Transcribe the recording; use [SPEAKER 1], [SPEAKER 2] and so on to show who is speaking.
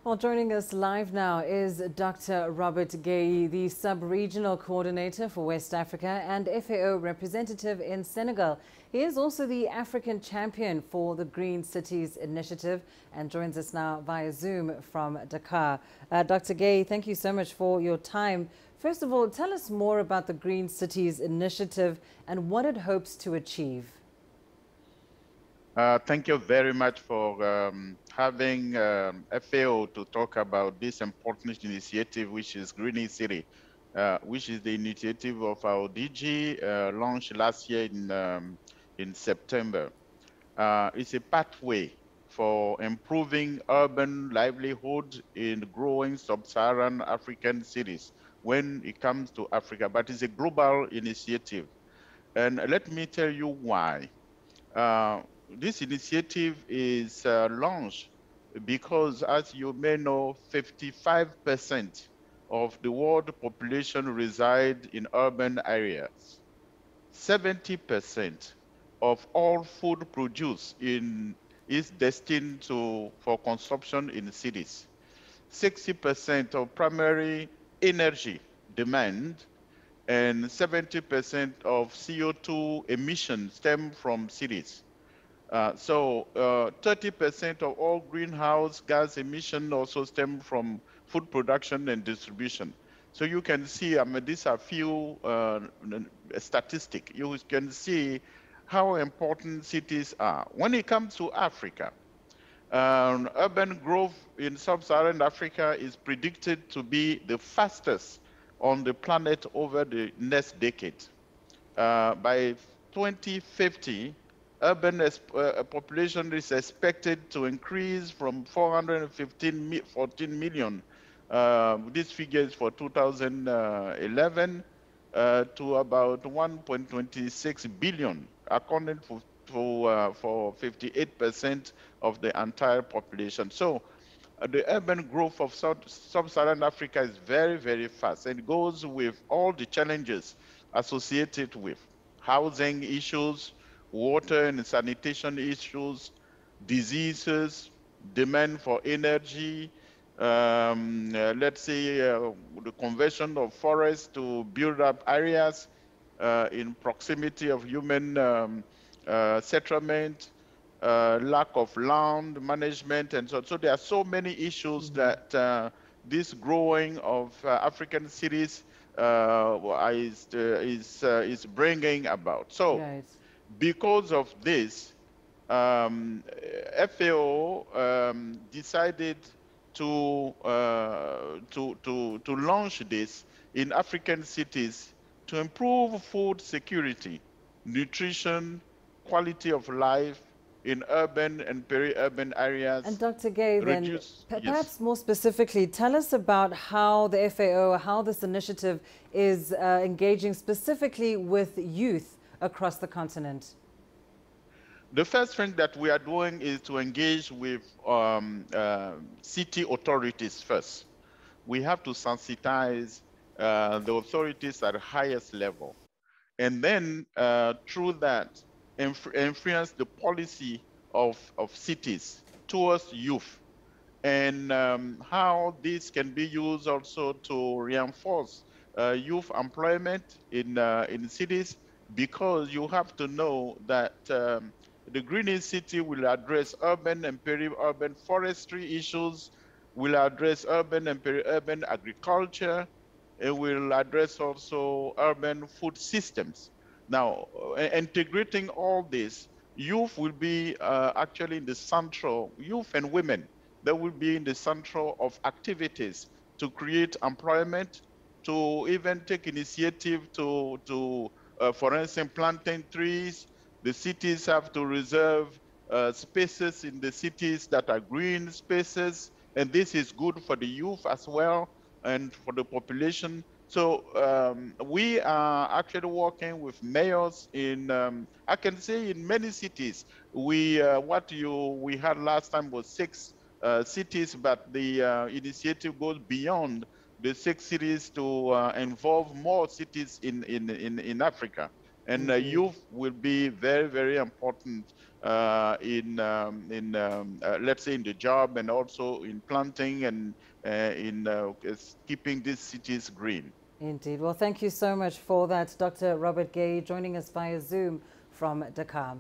[SPEAKER 1] Well, joining us live now is Dr. Robert Guei, the Sub-Regional Coordinator for West Africa and FAO Representative in Senegal. He is also the African Champion for the Green Cities Initiative and joins us now via Zoom from Dakar. Dr. Guei, thank you so much for your time. First of all, tell us more about the Green Cities Initiative and what it hopes to achieve.
[SPEAKER 2] Thank you very much for having FAO to talk about this important initiative, which is Green City, which is the initiative of our DG launched last year in September. It's a pathway for improving urban livelihood in growing sub-Saharan African cities when it comes to Africa, but it's a global initiative. And let me tell you why. This initiative is launched because, as you may know, 55% of the world population reside in urban areas. 70% of all food produced is destined for consumption in cities. 60% of primary energy demand and 70% of CO2 emissions stem from cities. So 30% of all greenhouse gas emissions also stem from food production and distribution. So you can see, these are few statistics. You can see how important cities are. When it comes to Africa, urban growth in sub-Saharan Africa is predicted to be the fastest on the planet over the next decade. By 2050, urban population is expected to increase from 414 million, these figures for 2011, to about 1.26 billion, according for 58% of the entire population. So the urban growth of sub-Saharan Africa is very, very fast, and goes with all the challenges associated with housing issues, water and sanitation issues, diseases, demand for energy, let's say the conversion of forests to build up areas in proximity of human settlement, lack of land management, and so on. So there are so many issues that this growing of African cities is bringing about. So because of this, FAO decided to launch this in African cities to improve food security, nutrition, quality of life in urban and peri-urban areas.
[SPEAKER 1] And Dr. Guei, then, perhaps more specifically, tell us about how the FAO, how this initiative is engaging specifically with youth across the continent.
[SPEAKER 2] The first thing that we are doing is to engage with city authorities first. We have to sensitize the authorities at the highest level. And then through that, influence the policy of cities towards youth, and how this can be used also to reinforce youth employment in cities, because you have to know that the Green City will address urban and peri-urban forestry issues, will address urban and peri-urban agriculture, it will address also urban food systems. Now, integrating all this, youth will be actually in the central, youth and women, they will be in the central of activities to create employment, to even take initiative to for instance, planting trees. The cities have to reserve spaces in the cities that are green spaces, and this is good for the youth as well and for the population. So we are actually working with mayors in, I can say in many cities. We had last time was 6 cities, but the initiative goes beyond the 6 cities to involve more cities in Africa. And youth will be very, very important let's say in the job, and also in planting and in keeping these cities green.
[SPEAKER 1] Indeed. Well, thank you so much for that, Dr. Robert Guei, joining us via Zoom from Dakar.